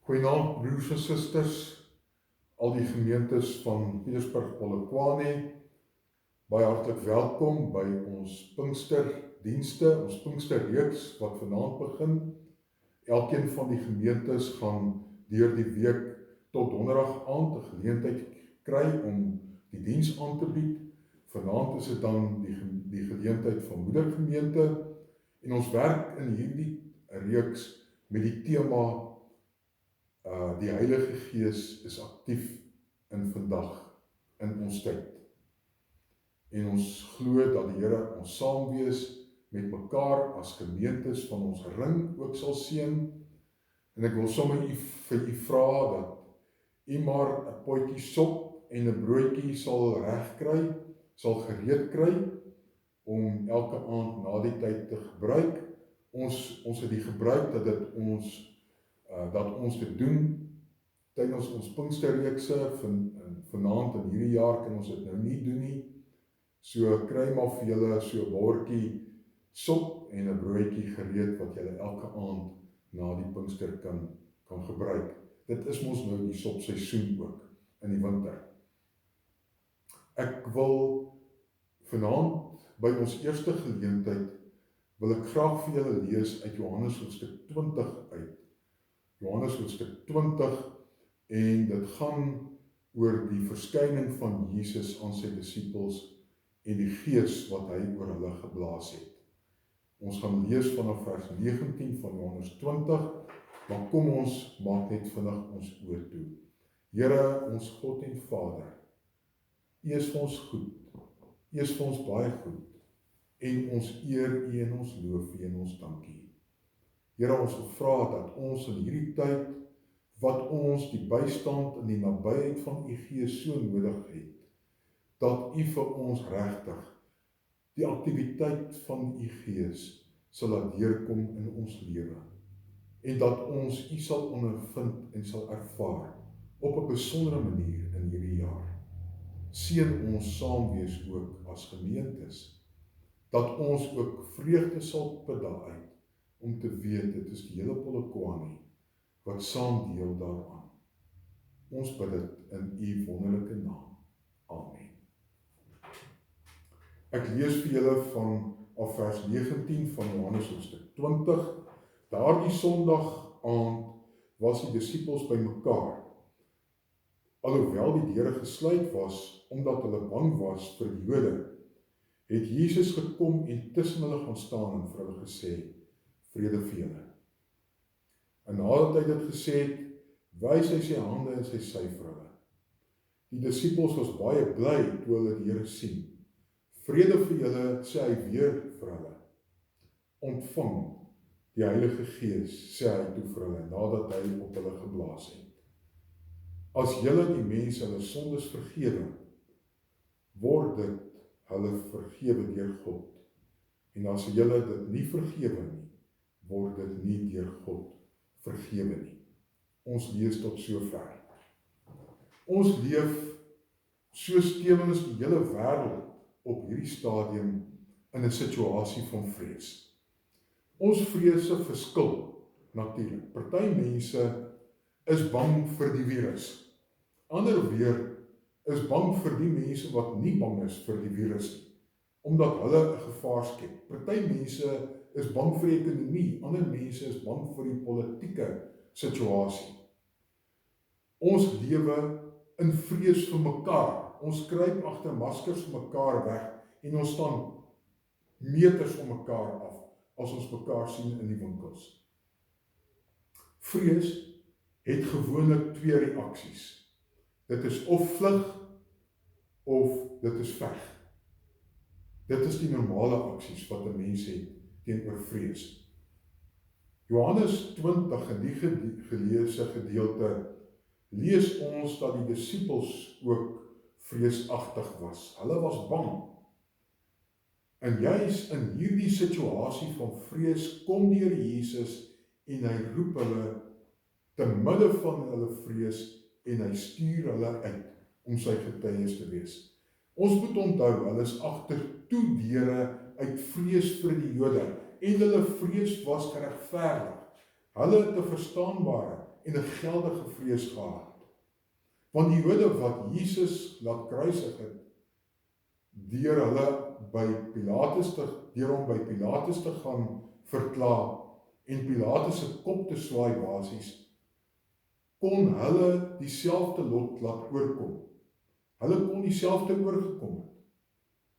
Goeienaand broers en susters, al die gemeentes van Pietersburg, Polokwane, baie hartlik welkom by ons Pinkster dienste, ons Pinkster reeks wat vanaand begin. Elkeen van die gemeentes gaan deur die week tot donderdag aand 'n geleentheid kry om die diens aan te bied. Vanaand is dit dan die geleentheid van moedergemeente en ons werk in hierdie reeks met die tema die Heilige Gees is aktief in vandag, in ons tyd. En ons glo dat die Here ons saam wees met mekaar as gemeentes van ons ring ook sal seën. En ek wil sommer vir u vra dat u maar 'n potjie sop en 'n broodjie sal regkry, sal gereed kry om elke aand na die tyd te gebruik. Ons het die gebruik dat ons dit doen tydens ons Pinksterreekse. Vanaand in hierdie jaar kan ons dit nou nie doen nie. So kry maar vir julle so 'n bordjie sop en 'n broodjie gereed wat julle elke aand na die Pinkster kan gebruik. Dit is mos nou die sopseisoen ook in die winter. Ek wil vanaand by ons eerste geleentheid wil ek graag vir julle lees uit Johannes hoofstuk 20 uit. Johannes hoofstuk 20 en dit gaan oor die verskyning van Jesus aan sy disippels en die Gees wat hy oor hulle geblaas het. Ons gaan lees vanaf vers 19 van Johannes 20, maar kom ons maak net vinnig ons oor toe. Here, ons God en Vader, U is vir ons goed, U is vir ons baie goed, en ons eer U en ons loof U en ons dankie. Here, ons wil vra dat ons in hierdie tyd, wat ons die bystand in die nabyheid van U Gees so nodig het, dat U vir ons regtig die aktiwiteit van U Gees sal laat deurkom in ons lewe, en dat ons U sal ondervind en sal ervaar op 'n besondere manier in hierdie jaar. Seën ons saam wees ook as gemeentes, dat ons ook vreugde sal put daaruit, om te weet, dit is die hele Polokwane wat saam deel daaraan. Ons bid dit in U wonderlike naam. Amen. Ek lees vir julle af vers 19 van Johannes hoofstuk 20. Daardie Sondag aand was die disippels bymekaar. Alhoewel die deure gesluit was, omdat hulle bang was vir die Jode, het Jesus gekom en tussen hulle gaan staan en vir hulle gesê, vrede vir julle. En nadat hy dit gesê het, wys hy sy hande en sy sy vir hulle. Die disippels was baie bly toe hulle die Here sien. Vrede vir julle, sê hy weer vir hulle. Ontvang die Heilige Gees, sê hy toe vir hulle, nadat hy op hulle geblaas het. As julle die mense hulle sondes vergewe, word dit hulle vergewe deur God. En as julle dit nie vergewe nie, word dit nie deur God vergewe nie. Ons lees tot sover. Ons leef so stewens die hele wêreld op hierdie stadium in 'n situasie van vrees. Ons vrese verskil natuurlik. Party mense is bang vir die virus. Ander weer is bang vir die mense wat nie bang is vir die virus nie, omdat hulle 'n gevaar skep. Party mense is bang vir die ekonomie, ander mense is bang vir die politieke situasie. Ons lewe in vrees vir mekaar. Ons kruip agter maskers vir mekaar weg en ons staan meters van mekaar af as ons mekaar sien in die winkels. Vrees het gewoonlik twee reaksies. Dit is of vlug of dit is veg. Dit is die normale aksies wat 'n mens het teenoor vrees. Johannes 20 in die geleesde gedeelte lees ons dat die disippels ook vreesagtig was. Hulle was bang. En juis in hierdie situasie van vrees kom die Here Jesus en hy roep hulle te midde van hulle vrees en hy stuur hulle uit om sy getuies te wees. Ons moet onthou, hulle is agter toe deure uit vrees vir die Jode en hulle vrees was geregverdig. Hulle het 'n verstaanbare en 'n geldige vrees gehad. Want die Jode wat Jesus laat kruisig het, deur hom by Pilatus te gaan verkla en Pilatus se kop te swaai basies, kon hulle dieselfde lot laat oorkom. Hulle kon dieselfde oorgekom het.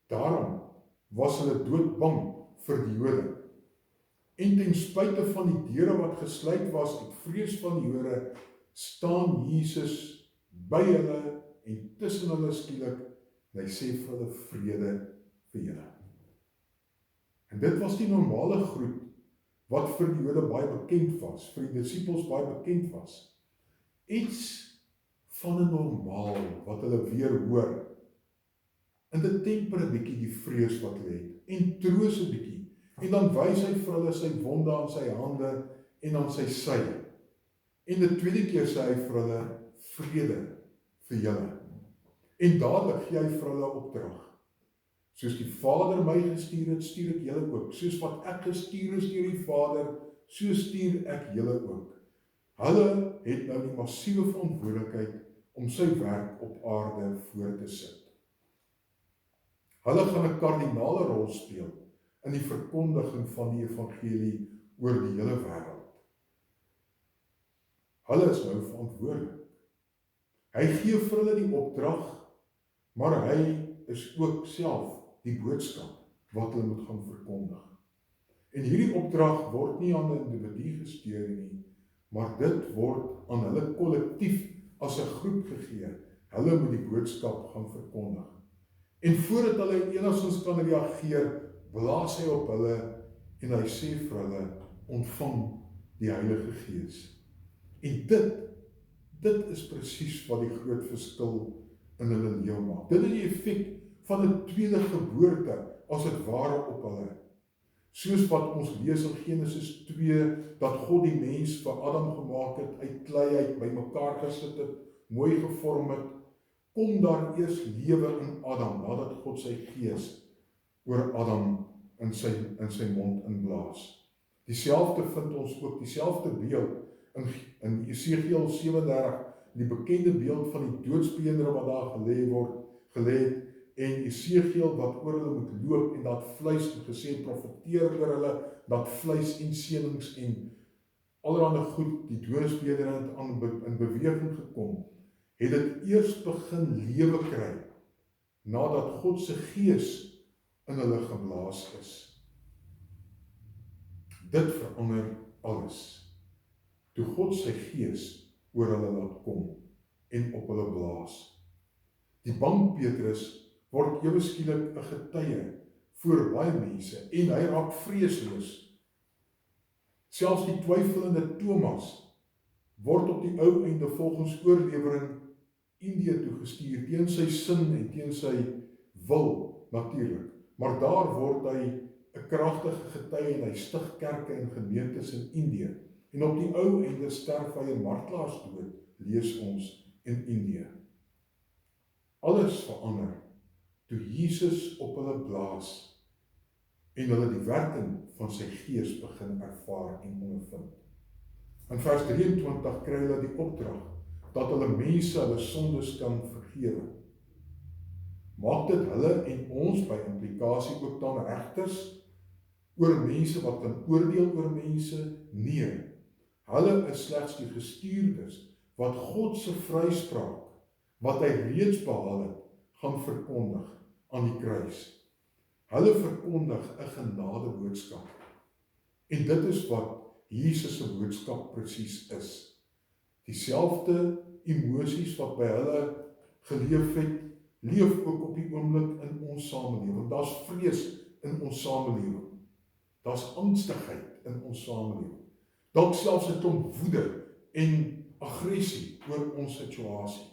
Daarom was hulle doodbang vir die Jode. En ten spyte van die deure wat gesluit was uit vrees van die Jode, staan Jesus by hulle en tussen hulle skielik, en hy sê vir hulle vrede vir julle. En dit was die normale groet wat vir die Jode baie bekend was, vir die disippels baie bekend was. Iets van 'n normaal wat hulle weer hoor. En dit temper 'n bietjie die vrees wat hulle het en troos 'n bietjie. En dan wys hy vir hulle sy wonde aan sy hande en aan sy sy. En die tweede keer sê hy vir hulle vrede vir julle. En dadelik gee hy vir hulle opdrag. Soos die Vader my gestuur het, stuur ek julle ook. Soos wat ek gestuur is deur die Vader, so stuur ek julle ook. Hulle het nou die massiewe verantwoordelikheid om sy werk op aarde voor te sit. Hulle gaan 'n kardinale rol speel in die verkondiging van die evangelie oor die hele wêreld. Hulle is nou verantwoordelik. Hy gee vir hulle die opdrag, maar hy is ook self die boodskap wat hulle moet gaan verkondig. En hierdie opdrag word nie aan 'n individu gestuur nie, maar dit word aan hulle kollektief as 'n groep gegee. Hulle moet die boodskap gaan verkondig. En voordat hulle enigstens kan reageer, blaas hy op hulle en hy sê vir hulle, ontvang die Heilige Gees. En dit is presies wat die groot verskil in hulle lewe maak. Dit is die effek van 'n tweede geboorte, as dit ware op hulle. Soos wat ons lees in Genesis 2, dat God die mens vir Adam gemaak het, uit klei uit bymekaar gesit het, mooi gevorm het, kom daar eers lewe in Adam, nadat God sy gees oor Adam in sy mond inblaas. Dieselfde vind ons ook, dieselfde beeld in Esegiel 37, die bekende beeld van die doodsbeendere wat daar gelê het, en Esegiel wat oor hulle moet loop, en dat vleis, en gesê, profeteer oor hulle, dat vleis en senings en allerhande goed, die doodsbeendere het in beweging gekom, het dit eers begin lewe kry, nadat God se gees in hulle geblaas is. Dit verander alles. Toe God sy gees oor hulle laat kom en op hulle blaas. Die bang Petrus word ewe skielik 'n getuie voor baie mense en hy raak vreesloos. Selfs die twyfelende Thomas word op die ou einde volgens oorlewering Indië toe gestuur, teen sy sin en teen sy wil natuurlik. Maar daar word hy 'n kragtige getuie en hy stig kerke en gemeentes in Indië. En op die ou einde sterf hy 'n martelaarsdood, lees ons in Indië. Alles verander toe Jesus op hulle blaas en hulle die werking van sy gees begin ervaar en ondervind. In vers 23 kry hulle die opdrag dat hulle mense hulle sondes kan vergewe. Maak dit hulle en ons by implikasie ook dan regters oor mense wat kan oordeel oor mense? Nee, hulle is slegs die gestuurdes wat God se vryspraak, wat hy reeds behaal het, gaan verkondig aan die kruis. Hulle verkondig 'n genadeboodskap. En dit is wat Jesus se boodskap presies is. Dieselfde emosies wat by hulle geleef het, leef ook op die oomblik in ons samelewing. Daar's vrees in ons samelewing. Daar's angstigheid in ons samelewing. Dalk selfs 'n klomp woede en aggressie oor ons situasie.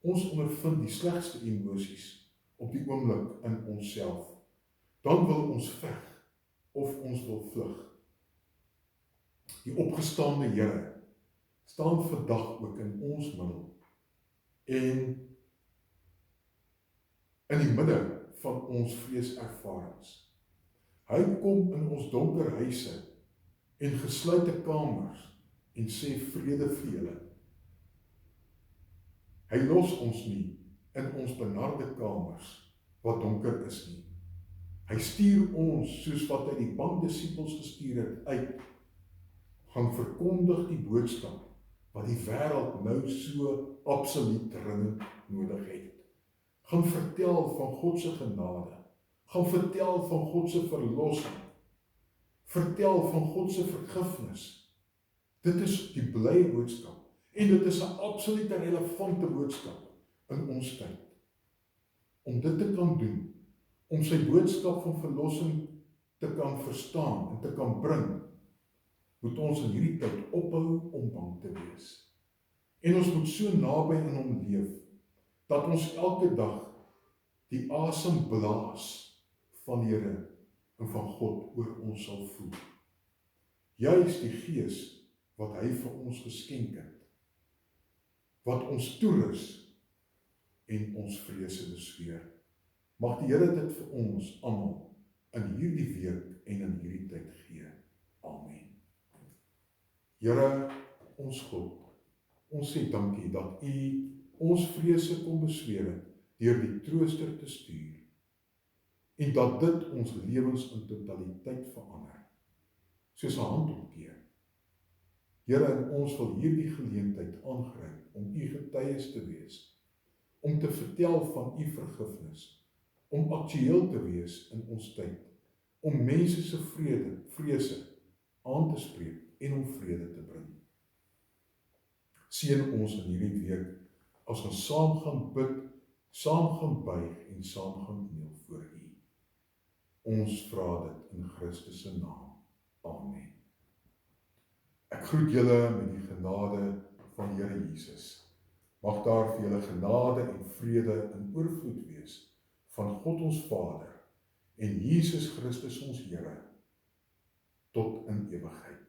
Ons ondervind die slegste emosies op die oomblik in onsself. Dan wil ons veg of ons wil vlug. Die opgestaande Here staan vandag ook in ons middel en in die midde van ons vreeservarings. Hy kom in ons donker huise en gesluite kamers en sê vrede vir julle. Hy los ons nie in ons benarde kamers wat donker is nie. Hy stuur ons soos wat hy die bankdisippels gestuur het uit, gaan verkondig die boodskap wat die wêreld nou so absoluut dringend nodig het. Gaan vertel van God se genade, gaan vertel van God se verlossing, vertel van God se vergifnis. Dit is die blye boodskap en dit is 'n absolute relevante boodskap in ons tyd. Om dit te kan doen, om sy boodskap van verlossing te kan verstaan en te kan bring, moet ons in hierdie tyd ophou om bang te wees. En ons moet so naby in hom leef, dat ons elke dag die asemblaas van die Here en van God oor ons sal voel. Juis die Gees wat hy vir ons geskenk het, wat ons toerus en ons vrese besweer. Mag die Here dit vir ons almal in hierdie week en in hierdie tyd gee. Amen. Here, ons God, ons sê dankie dat U ons vrese kom besweer het deur die Trooster te stuur en dat dit ons lewens in totaliteit verander, soos 'n handopkeer. Here, en ons wil hierdie geleentheid aangryp om U getuies te wees, om te vertel van U vergifnis, om aktueel te wees in ons tyd, om mense se vrese aan te spreek en om vrede te bring. Seën ons in hierdie week as ons saam gaan bid, saam gaan buig en saam gaan kniel voor U. Ons vra dit in Christus se naam. Amen. Ek groet julle met die genade van die Here Jesus. Mag daar vir julle genade en vrede in oorvloed wees van God ons Vader en Jesus Christus ons Here tot in ewigheid.